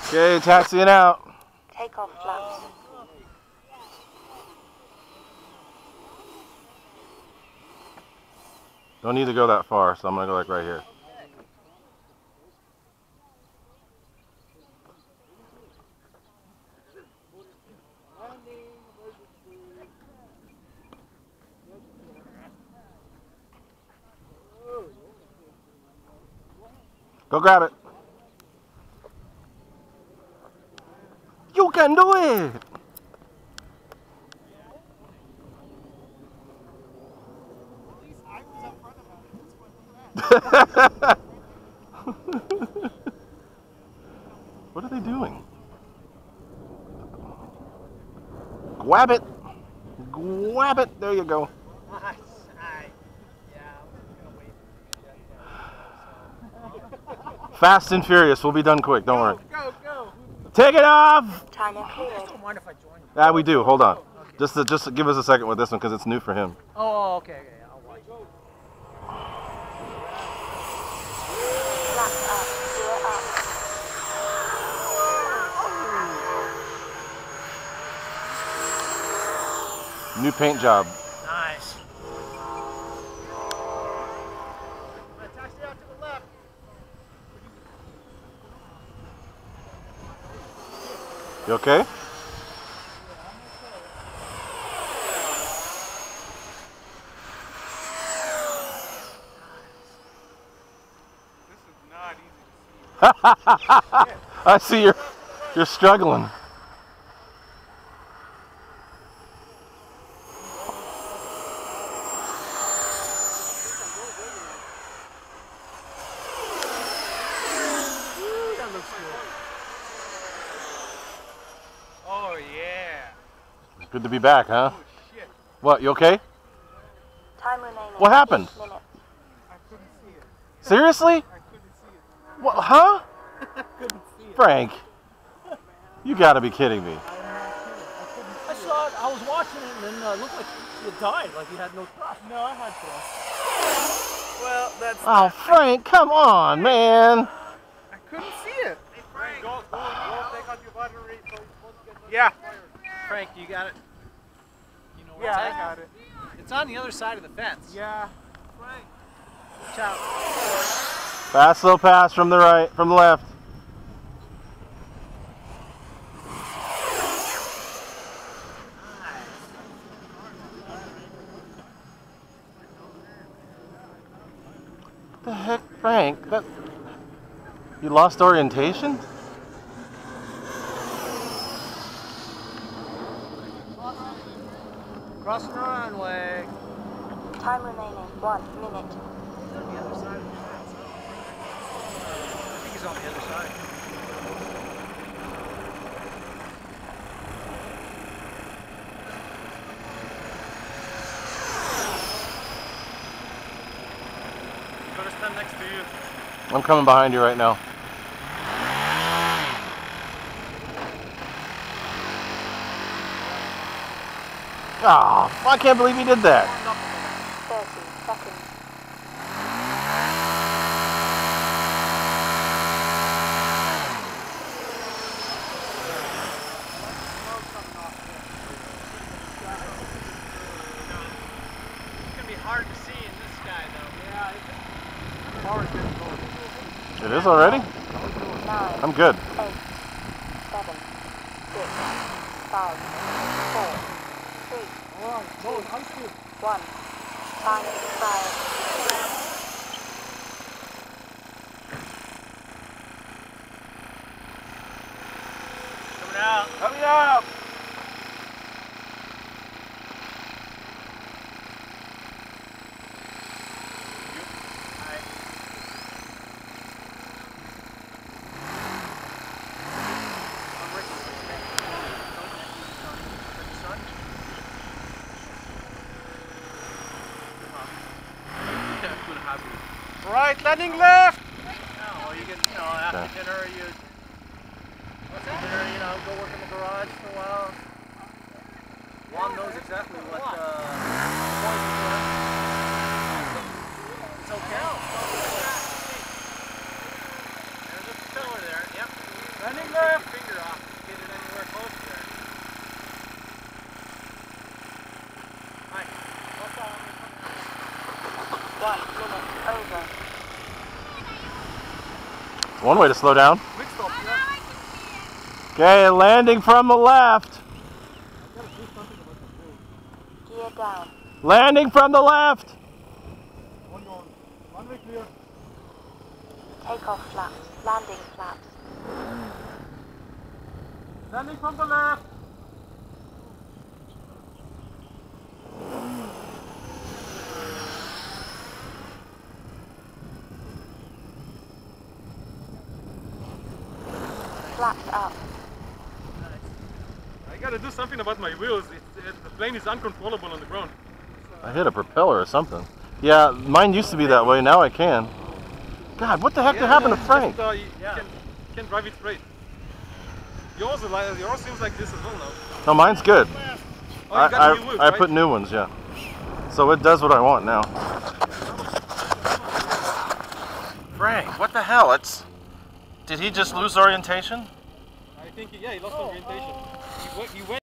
Okay, taxiing out. Takeoff flaps. Don't need to go that far, so I'm gonna go like right here. Go grab it. You can do it. What are they doing? Grab it. Grab it. There you go. Fast and Furious. We'll be done quick. Don't worry. Go. Take it off. Timer cleared. Don't mind if I join you. Yeah, we do. Hold on. Just give us a second with this one because it's new for him. Oh, okay. I'll watch. Flaps up. Gear up. New paint job. Nice. Taxi out to the left. You okay? I see you're struggling. That looks good. Oh yeah. Good to be back, huh? Oh shit. What, you okay? Time remaining. What happened? 8 minutes. I couldn't see it. Seriously? I couldn't see it. What, huh? I couldn't see it. Frank, you gotta be kidding me. I'm not kidding. I saw it. I was watching it, and then it looked like you died, like you had no thrust. No, I had thrust. Well, that's. Oh, Frank, come on, man. I couldn't see it. Hey, Frank. Go take out your battery. So yeah. Frank, you got it? You know where it's at? I got it. It's on the other side of the fence. Yeah. Frank. Watch out. Fast, slow pass from the right, from the left. What the heck, Frank? You lost orientation? Crossing the runway. Time remaining. 1 minute. He's on the other side of the fence. I think he's on the other side. He's gonna stand next to you. I'm coming behind you right now. Oh, I can't believe you did that. 30 seconds. It's gonna be hard to see in this sky, though. Yeah, the power's getting lower. It is already? 9, I'm good. 8, 7, 6, 5, 4, 3, 1. Time expired. Coming out. Hurry up! Right, landing left! No, you get, after dinner, after dinner, go work in the garage for a while. Juan knows exactly what, it's okay. There's a filler there, yep. Landing left! One way to slow down. Quick stop, yeah. Okay, landing from the left. Gear down. Landing from the left. One way clear. Takeoff flaps. Landing flaps. Landing from the left. Flaps up. I gotta do something about my wheels. The plane is uncontrollable on the ground. I hit a propeller or something. Yeah, mine used to be that way. Now I can. God, what the heck happened to Frank? You can drive it straight. Yours seems like this as well now. No, mine's good. Oh, you got new wheels, I right? put new ones, yeah. So it does what I want now. Frank, what the hell? Did he just lose orientation? I think, yeah, he lost orientation. He went